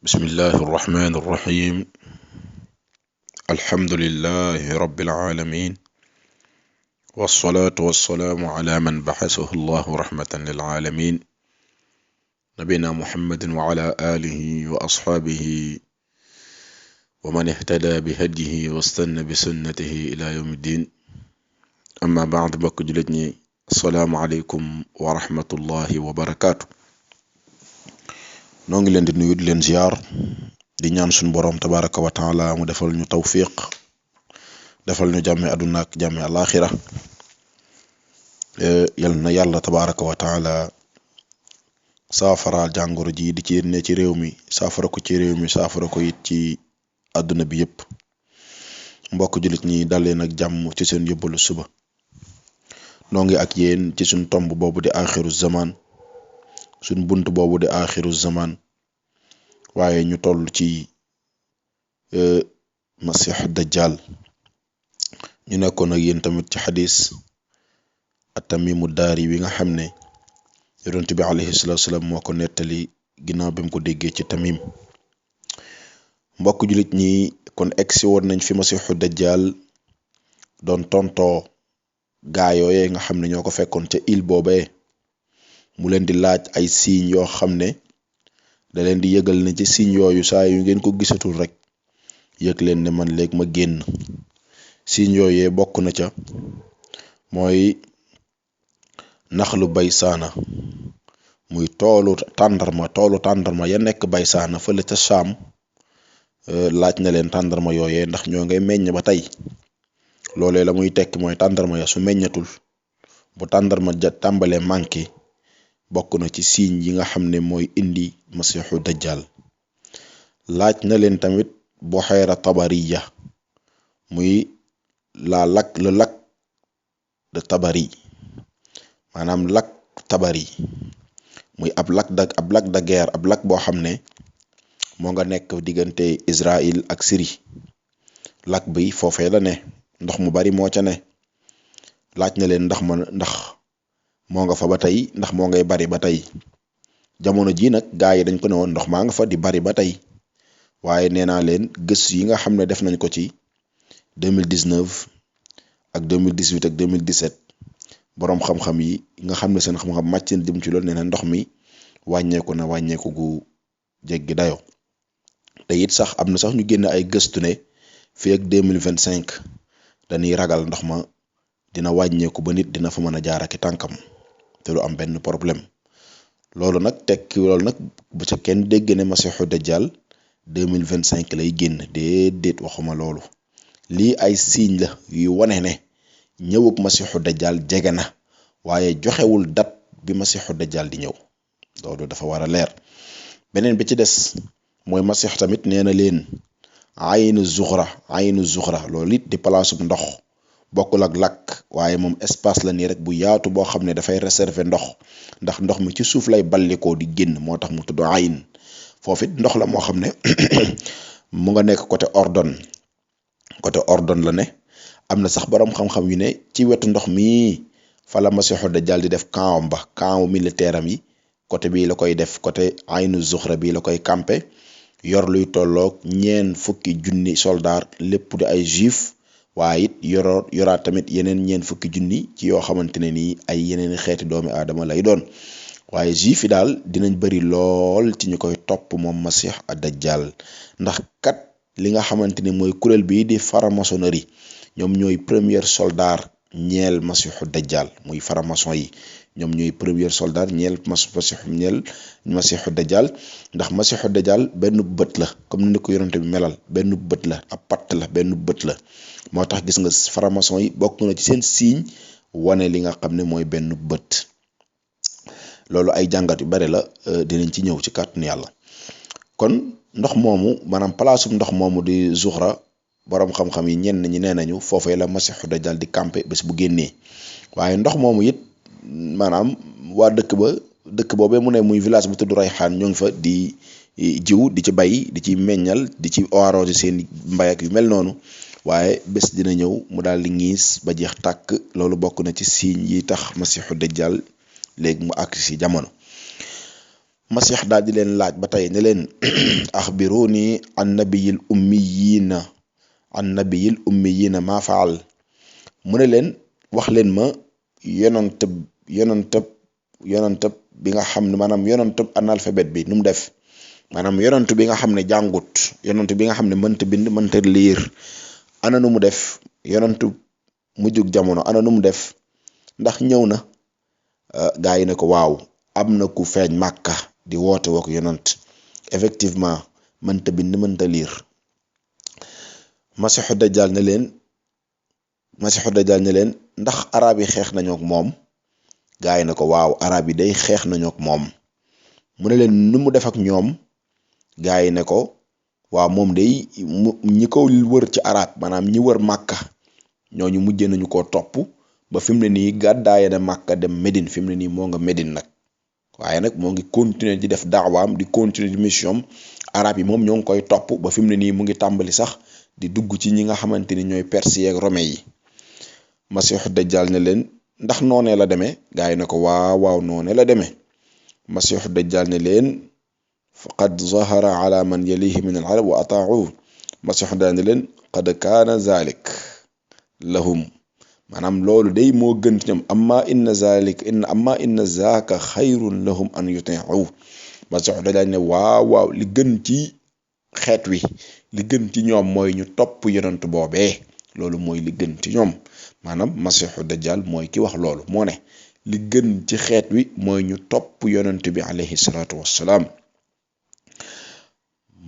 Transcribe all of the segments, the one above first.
بسم الله الرحمن الرحيم. الحمد لله رب العالمين، والصلاة والسلام على من بعثه الله رحمة للعالمين، نبينا محمد وعلى آله وأصحابه ومن اهتدى بهديه واستنى بسنته إلى يوم الدين. أما بعد، بك جلتني، السلام عليكم ورحمة الله وبركاته. noo ngi leen di nuyu di leen ziar di ñaan suñu borom tabaraka wa taala mu defal ñu tawfiq, defal ñu jàmme àdduna ak jàmme alaxira. yal na yàlla tabaraka wa taala saafaraal jàngoro ji di ci ne ci réew mi, saafara ko ci réew mi, saafara ko it ci àdduna bi yépp. mbokk jullit ñi dalee nag jàmm ci seen yóbbalu suba. noo ngi ak yéen ci suñ tomb boobu di axiru zaman, suñ bunt boobu di axiru zaman, waaye ñu toll ci masih dajjal. ñu nekkoon ak yéen tamit ci xadis at-Tamimu Daari wi nga xam ne yonent bi alayhi salaatu salaam moo ko nettali ginnaaw bi mu ko déggee ci Tamim. mbokk jullit ñi, kon egsi woon nañ fi masihu dajjal doon tontoo gaa yooyee nga xam ne ñoo ko fekkoon ca île boobee, mu leen di laaj ay signes yoo xam ne da leen di yëgal ne ci signes yooyu saa yu ngeen ko gisatul rek yëg leen ne man léegi ma génn. signes yooyee bokk na ca mooy naxlu baysaana, muy toolu tàndarma ya nekk baysaana fële ca Saam. laaj na leen tàndarma yooyee ndax ñoo ngay meññ ba tey. loolee la muy tekki mooy tàndarma ya su meññatul, bu tàndarma ja tàmbalee manqué, bokk na ci signes yi nga xam ne mooy indi masihu dajjal. laaj na leen tamit buhayra tabariya, muy le lac de Tabari, maanaam lac Tabari, muy ab lac de guerre, ab lac boo xam ne moo nga nekk diggante Israël ak Syrie. lac bi foofee la ne, ndox mu bari moo ca ne. laaj na leen ndax moo nga fa ba tey, ndax moo ngay bari ba tey. jamono ji nag gaa yi dañ ko ne woon ndox maa nga fa di bari ba tey, waaye nee naa leen gëstu yi nga xam ne def nañ ko ci 2019 ak 2018 ak 2017, boroom xam-xam yi nga xam ne seen xam-xam màcc seen jëm ci loolu nee na ndox mi wàññeeku gu jéggi dayo. te it sax am na sax ñu génn ay gëstu ne fii ak 2025 dañuy ragal ndox ma dina wàññeeku ba nit dina fa mën a jaar ak tànkam te du am benn problème. loolu nag bu ca kenn dégg ne masihu dajjal 2025 lay génn, déedéet, waxuma loolu. lii ay signe la yuy wane ne ñëwub masihu dajjal jege na, waaye joxewul date bi masihu dajjal di ñëw. loolu dafa war a leer. beneen bi ci des mooy masih tamit nee na leen aynu zuxra loolu it di palaasub ndox, bokkul ak lakk, waaye moom espace la nii rek bu yaatu boo xam ne dafay réserver ndax ndox mi ci suuf lay ballikoo di génn, moo tax mu tudd ayn. foofu it ndox la moo xam ne mu nga nekk côté Ordon la ne. am na sax boroom xam-xam yu ne ci wetu ndox mi fa la masihu dajjal di def camp militaire am yi, côté bii la koy def, côté aynu zuxra bii la koy campé, yor luy tolloog 40,000 soldaar, lépp di ay juif, waaye it yoraat tamit yeneen 40,000 ci yoo xamante ne nii ay yeneen xeeti doomi aadama lay doon. waaye juif yi daal dinañ bari lool ci ñu koy topp moom masih dajjal, ndax kat li nga xamante ni mooy kuréel bii di franc-maçonnerie, ñoom ñooy premier soldat ñeel masihu dajjal. muy franc-maçon yi ñoom ñooy premier soldat ñeel masihu dajjal, ndax masihu dajjal benn bët la, comme ni ko yonente bi melal, benn bët la, ab patt la, benn bët la. moo tax gis nga franc-maçon yi bokk na ci seen signe wane li nga xam ne mooy benn bët. loolu ay jàngat yu bari la, dinañ ci ñëw ci kàttanu yàlla. kon ndox moomu, maanaam palaasum ndox moomu di zuxra, boroom xam-xam yi ñenn ñi nee nañu foofee la masihu dajjal di campé bés bu génnee. waaye ndox moomu it maanaam waa dëkk boobee mu ne muy village bu tudd Rayhaan, ñoo ngi fa di jiw, di ci bay, di ci meññal, di ci arrosé seen mbay ak yu mel noonu. waaye bés dina ñëw mu daal di ngiis ba jeex tàkk. loolu bokk na ci signes yi tax masihu dajjal léegi mu àgg si jamono. masix daal di leen laaj ba tey ne leen axbiruni an nabiyil ummiyina ma faal mu ne leen wax leen ma yonantëb bi nga xam ne maanaam yonantëb analphabète bi nu mu def maanaam yonant bi nga xam ne jàngut yonant bi nga xam ne mënta bind mënta liir ana nu mu def yonant mujjug jamono ana nu mu def ndax ñëw na gaa yi ne ko waaw am na ku feeñ màkka di woote wok yonant effectivement mënta bind mënta liir masixu dajjal ne leen ndax arab yi xeex nañu ak moom gaa yi ne ko waaw arab yi day xeex nañu ak moom mu ne leen nu mu def ak ñoom gaa yi ne ko waaw moom day ñi ko wër ci arab maanaam ñi wër màkka ñooñu mujjee nañu koo topp ba fi mu ne nii gàddaaye na màkka dem Médine fi mu ne nii moo nga Médine nag waaye nag moo ngi continuer di def daawaam di continuer di mission arab yi moom ñoo ngi koy topp ba fi mu ne nii mu ngi tàmbali sax di dugg ci ñi nga xamante ni ñooy perse ak rome yi masiixu dajjal ne leen ndax noonee la demee gaa yi ne ko waaw noonee la demee masiixu dajjal ne leen faqad zahara ala man yalihi min al arab wa ataahu masiixu dajjal ne leen qad kaana zalik lahum maanaam loolu day moo gën ci ñoom amma inna zaaka xayrun lahum an yuti'u masiixu dajjal ne waaw li gën ci xeet wi li gën ci ñoom mooy ñu topp yonent boobee loolu mooy li gën ci ñoom maanaam masiixu dajjal mooy ki wax loolu moo ne li gën ci xeet wi mooy ñu topp yonent bi alayhi salaatu wassalaam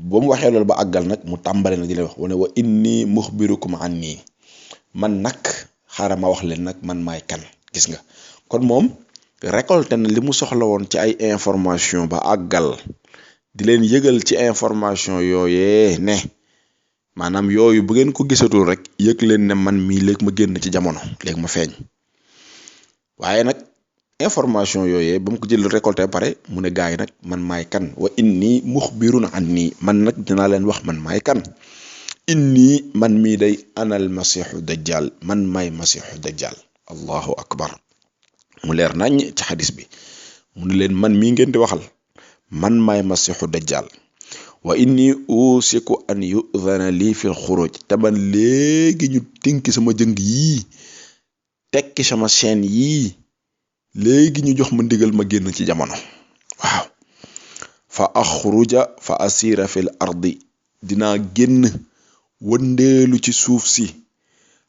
ba mu waxee loolu ba àggal nag mu tàmbale na di leen wax wane wa inni muxbirukum anni man nag xaaral ma wax leen nag man maay kan gis nga kon moom récolté na li mu soxla woon ci ay information ba àggal di leen yëgal ci information yooyee ne maanaam yooyu bu ngeen ko gisatul rek yëg leen ne man mii léegi ma génn ci jamono léegi ma feeñ waaye nag information yooyee ba mu ko jël récolté pare mu ne gaay nag man maay kan wa inni muxbirun anni man nag dinaa leen wax man maay kan inni man mii day anal masiixu dajjal man maay masiixu dajjal allahu akbar mu leer nañ ci xadis bi mu ne leen man mii ngeen di waxal man maay masiixu dajjal wa inni usiku an yu'dhana lii fil xuruj te man léegi ñu tinki sama jëng yii tekki sama chaîne yii léegi ñu jox ma ndigal ma génn ci jamono waaw fa axruja fa asira fil ardi dinaa génn wëndeelu ci suuf si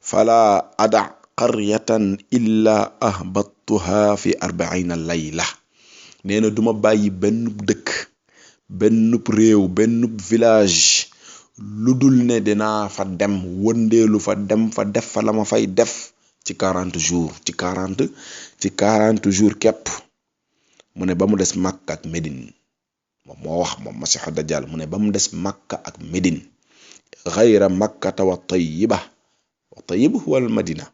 fala ada qaryatan illa ahbattuha fi 40 layla nee na duma bàyyi benn dëkk benn réew benn village lu dul ne dinaa fa dem wëndeelu fa dem fa def fa la ma fay def ci 40 jours ci 40 jours képp mu ne ba mu des Makka ak Médine moom moo wax moom Masiixu Dajjal mu ne ba mu des Makka ak Médine xayra makkata wa tayyiba huwa al madina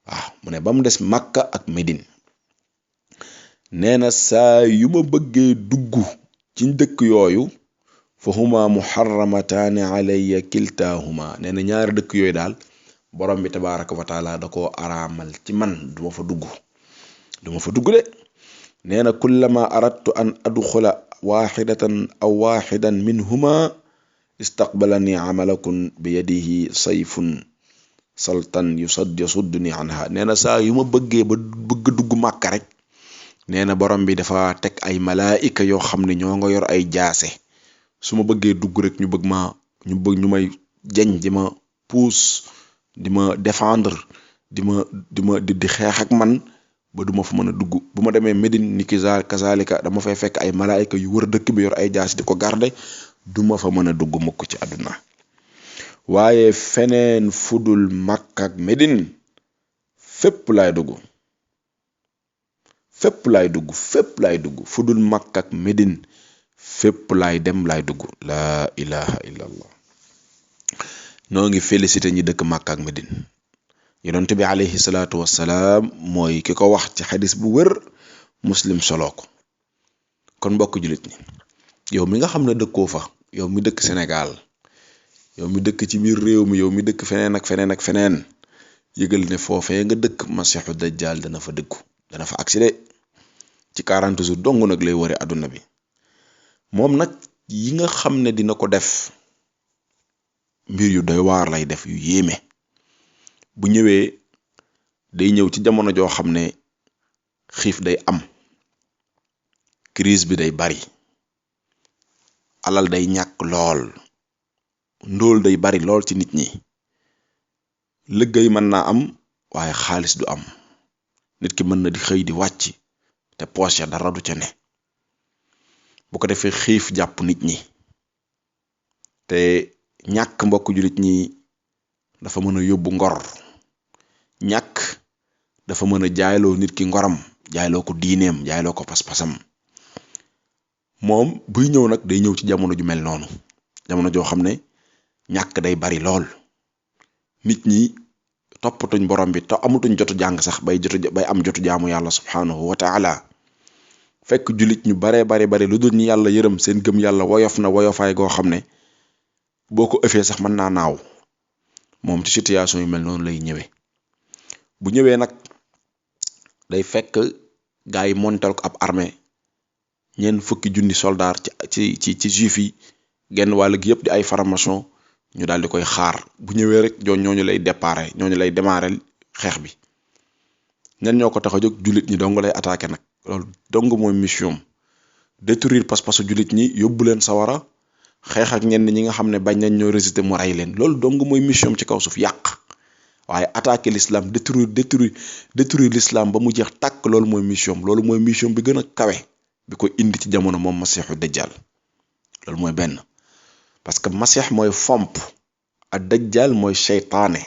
waaw mu ne ba mu des Makka ak Médine nee na saa yu ma bëggee dugg ci dëkk yooyu fa huma muharramataani alayya kiltaahuma nee na ñaari dëkk yooyu daal borom bi tabaraka wa taala da koo araamal ci man duma fa dugg de nee na kullama aradtu an adxula waxidatan aw waxidan minhuma istaqbalani amalakun bi yadihi sayfun saltan yasudduni anha nee na saa yu ma bëggee ba bëgg dugg Màkka rek nee na borom bi dafa teg ay malaayika yoo xam ne ñoo nga yor ay jaase su ma bëggee dugg rek ñu may jañ di ma puus di ma défendre di xeex ak man ba duma fa mën a dugg bu ma demee Médine ni kazalika dama fay fekk ay malaayika yu wër dëkk bi yor ay jaase di ko garde duma fa mën a dugg mukk ci àdduna waaye feneen fudul Makka ak Médine fépp laay dugg fudul Makka ak Médine fépp laay dem laay dugg laa ilaha illa allah noo ngi félicité ñi dëkk Makka ak Médine yonent bi alayhi salaatu wassalaam mooy ki ko wax ci xadis bu wër Muslim soloo ko kon mbokk jullit ñi yow mi nga xam ne dëkkoo fa yow mi dëkk Sénégal yow mi dëkk ci biir réew mi yow mi dëkk feneen ak feneen yëgal ne foofee nga dëkk Masiixu Dajjal dana fa dëkku dana fa accédé ci 40 jours dong nag lay wëre àdduna bi moom nag yi nga xam ne dina ko def mbir yu doy waar lay def yu yéeme. bu ñëwee day ñëw ci jamono joo xam ne xiif day am, crise bi day bari, alal day ñàkk lool, ndóol day bari lool ci nit ñi, liggéey mën naa am waaye xaalis du am, nit ki mën na di xëy di wàcc te poche ya dara du ca ne. bu ko defee xiif jàpp nit ñi, te ñàkk mbokk jullit ñi dafa mën a yóbbu ngor, ñàkk dafa mën a jaayloo nit ki ngoram, jaayloo ko diineem, jaayloo ko pas-pasam. moom buy ñëw nag day ñëw ci jamono ju mel noonu, jamono joo xam ne ñàkk day bari lool, nit ñi toppatuñ borom bi te amutuñ jotu jàng sax bay am jotu jaamu yàlla subhanahu wa taala. fekk jullit ñu baree bari lu dul ñu yàlla yërëm seen gëm yàlla woyof na woyofaay goo xam ne boo ko ëffee sax mën naa naaw. moom ci situation yu mel noonu lay ñëwee. bu ñëwee nag day fekk gaa yi montal ko ab armée, ñeen fukki junni soldaar ci juif yi, genn wàll gi yëpp di ay franc-maçon, ñu daal di koy xaar. bu ñëwee rek ñooñu lay déparé, ñooñu lay démarrer xeex bi. ñan ñoo ko tax a jóg? jullit ñi dong lay attaqué nag. loolu dong mooy mission, détruire pas-pasu jullit ñi, yóbbu leen sawara, xeex ak ñenn ñi nga xam ne bañ nañ ñoo résister mu rey leen. loolu dong mooy mission ci kaw suuf, yàq. waaye attaquer l'islam, détruire l'islam ba mu jeex tàkk, loolu mooy mission. loolu mooy mission bi gën a kawe bi ko indi ci jamono moom masiixu dajjal. loolu mooy benn, parce que masiix mooy fomp, ak dajjal mooy seytaane.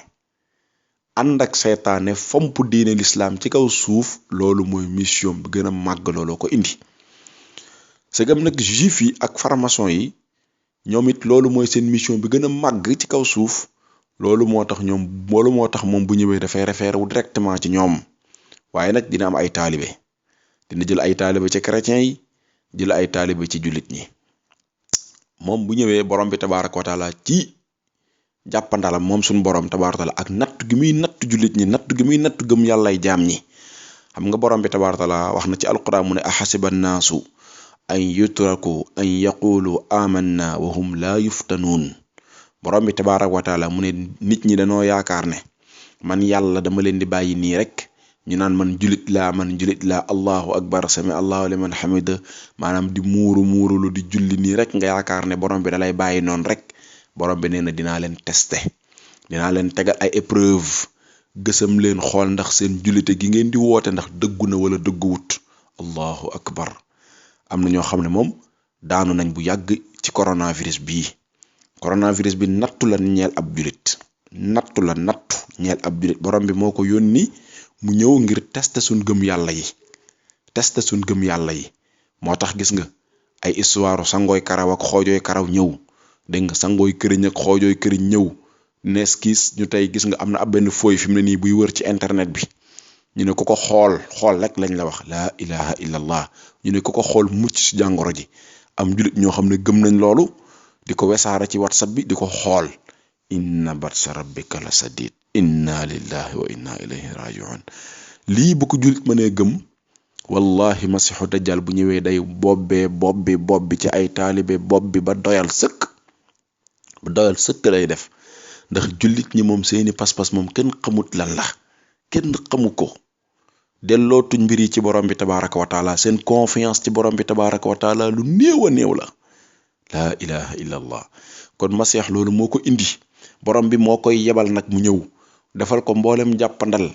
ànd ak seytaane fomp diine l'islam ci kaw suuf, loolu mooy mission bi gën a màgg, looloo ko indi. segam nag juif yi ak franc-maçon yi ñoom it loolu mooy seen mission bi gën a màgg ci kaw suuf, loolu moo tax moom bu ñëwee dafay référé wu directement ci ñoom. waaye nag dina am ay taalibe, dina jël ay taalibe ci chrétiens yi, jël ay taalibe ci jullit ñi. moom bu ñëwee borom bi tabaaraka wa taala ci jàppandalam moom suñu borom tabaaraka wa taala ak natt gi muy natt jullit ñi, natt gi muy natt gëm yàllay jaam ñi. xam nga borom bi tabaaraka wa taala wax na ci alquran mu ne ahasiba naasu an yutraku an yaqulu amanna wa hum laa yuftanuun. borom bi tabaaraka wa taala mu ne nit ñi dañoo yaakaar ne man yàlla dama leen di bàyyi nii rek ñu naan man julit laa allahu akbar sami allahu liman hamida, maanaam di muuru di julli nii rek nga yaakaar ne borom bi da lay bàyyi noonu rek. borom bi nee na dinaa leen tester, dinaa leen tegal ay épreuve, gësam leen xool ndax seen julite gi ngeen di woote ndax dëggu na wala dëgguwut. allahu akbar. am na ñoo xam ne moom daanu nañ bu yàgg ci coronavirus bii. coronavirus bi nattu la ñeel ab julit, nattu ñeel ab julit. borom bi moo ko yónni mu ñëw ngir tester suñ gëm yàlla yi, moo tax gis nga ay histoire sangooy karaw ak xoojooy karaw ñëw, dégg nga sangooy këriñ ak xoojooy këriñ ñëw, nees kiis ñu tey gis nga am na ab benn fooy fi mu ne nii buy wër ci internet bi, ñu ne ku ko xool rek lañ la wax laa ilaha illallah, ñu ne ku ko xool mucc ci jàngoro ji. am julit ñoo xam ne gëm nañ loolu di ko wesaara ci whatsapp bi di ko xool. inna batsa rabbika la sadid, inna lillahi wa inna ilayhi rajiun. lii bu ko julit mënee gëm, wallahi masiixu dajjal bu ñëwee day bobbi ci ay taalibe bobbi ba doyal sëkk lay def. ndax jullit ñi moom seeni pas-pas moom kenn xamut lan la, kenn xamu ko. dellootuñ mbir yi ci borom bi tabaaraka wa taala, seen confiance ci borom bi tabaaraka wa taala lu néew a néew la. laa ilaha illa allah. kon masiix loolu moo ko indi, borom bi moo koy yebal nag mu ñëw defal ko mboolem jàppandal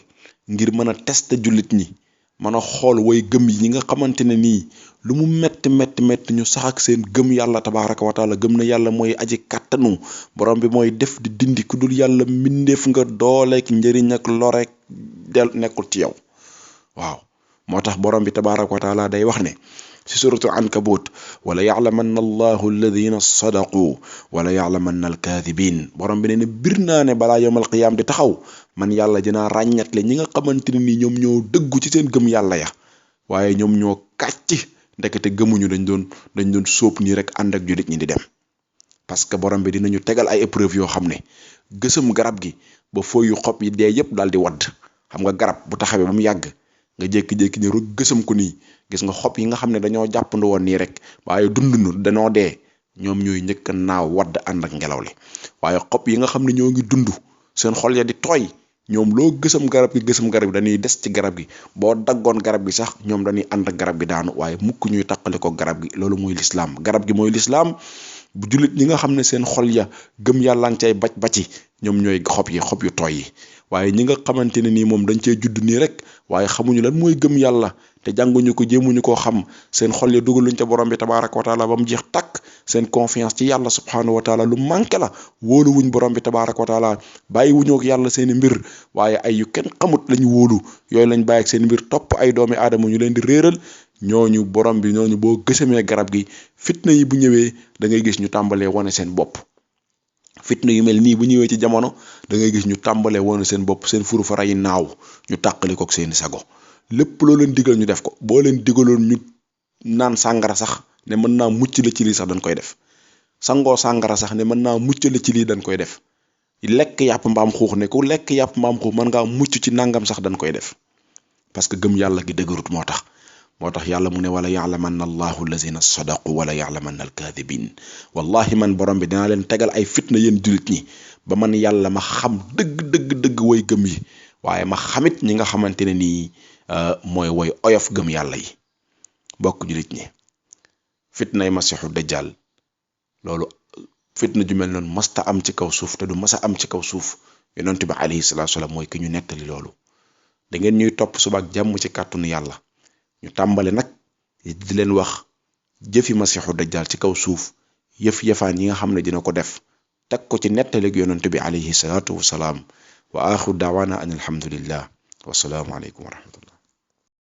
ngir mën a tester jullit ñi, mën a xool way gëm yi ñi nga xamante ne nii lu mu metti ñu sax ak seen gëm yàlla tabaaraka wa taala, gëm na yàlla mooy aji kàttanu, borom bi mooy def di dindi, ku dul yàlla mbindeef nga, dooleek njëriñ ak loreek del nekkul ci yow. waaw moo tax borom bi tabaaraka wa taala day wax ne ci suratu ankabut, wala ya'lamanna allahu alladhina sadaqu wala ya'lamanna alkaadibin. borom bi ne bir naa ne balaa yawmal qiyaam di taxaw, man yàlla dinaa ràññatle ñi nga xamante ne nii ñoom ñoo dëggu ci seen gëm yàlla ya, waaye ñoom ñoo kàcc ndekete gëmuñu, dañ doon sóob nii rek ànd ak jullit ñi di dem. parce que borom bi dinañu tegal ay épreuve yoo xam ne gësam garab gi ba fooyu xob yi dee yëpp daal di wadd. xam nga garab bu taxawee ba mu yàgg nga jékki-jékki ni rek gësam ko nii gis nga xob yi nga xam ne dañoo jàppandu woon nii rek waaye dundunu dañoo dee ñoom ñooy njëkk a naaw wadd ànd ak ngelaw li waaye xob yi nga xam ne ñoo ngi dund seen xol ya di tooy ñoom loo gësam garab gi dañuy des ci garab gi boo daggoon garab gi sax ñoom dañuy ànd ak garab gi daanu waaye mukk ñuy taqale ko garab gi loolu mooy lislaam garab gi mooy lislaam bu jullit ñi nga xam ne seen xol ya gëm yàlla ngi cay baci ñoom ñooy xob yu tooy yi waaye ñi nga xamante ne nii moom dañ cee judd nii rek waaye xamuñu lan mooy gëm yàlla te jànguñu ko jéemuñu koo xam seen xol ya dugaluñ ca borom bi tabaraka wa taala ba mu jeex takk seen confiance ci yàlla subhanahu wa taala lu manqué la wóoluwuñ borom bi tabaraka wa taala bàyyi wuñu ak yàlla seeni mbir waaye ay yu kenn xamut lañu wóolu yooyu lañ bàyyi ak seen mbir topp ay doomi aadama ñu leen di réeral ñooñu borom bi ñooñu boo gësamee garab gi fitna yi bu ñëwee da ngay gis ñu tàmbalee wane seen bopp fitna yu mel nii bu ñëwee ci jamono da ngay gis ñu tàmbalee wane seen bopp seen furu fara yi naaw ñu tàqali kook seeni sago lépp loo leen digal ñu def ko boo leen digaloon ñu naan sàngara sax ne mën naa mucc la ci lii sax dañ koy def sangoo sàngara sax ne mën naa mucc la ci lii dañ koy def lekk yàpp mbaam xuux ne ku lekk yàpp mbaam xuux mën ngaa mucc ci nangam sax dañ koy def parce que gëm yàlla gi dëgërut moo tax yàlla mu ne wala ya'lamanna allahu allazina sadaqu wala ya'lamanna alkaadibin wallahi man borom bi dinaa leen tegal ay fitna yéen jullit ñi ba man yàlla ma xam dëgg way gëm yi waaye ma xamit ñi nga xamante ne nii mooy woy oyof gëm yàlla yi bokk jullit ñi fitnay masixu dajjal loolu fitna ju mel noonu masta am ci kaw suuf te du masa am ci kaw suuf yonent bi alayhi salaatu salaam mooy ki ñu nettali loolu da ngeen ñuy topp suba ak jàmm ci kàttanu yàlla ñu tàmbale nag di leen wax jëfi masixu dajjal ci kaw suuf yëfaan yi nga xam ne dina ko def teg ko ci nettalik yonent bi alayhi salaatu wasalaam wa axiru daawaana an alhamdulillah wasalaamu aleykum wa rahmatullah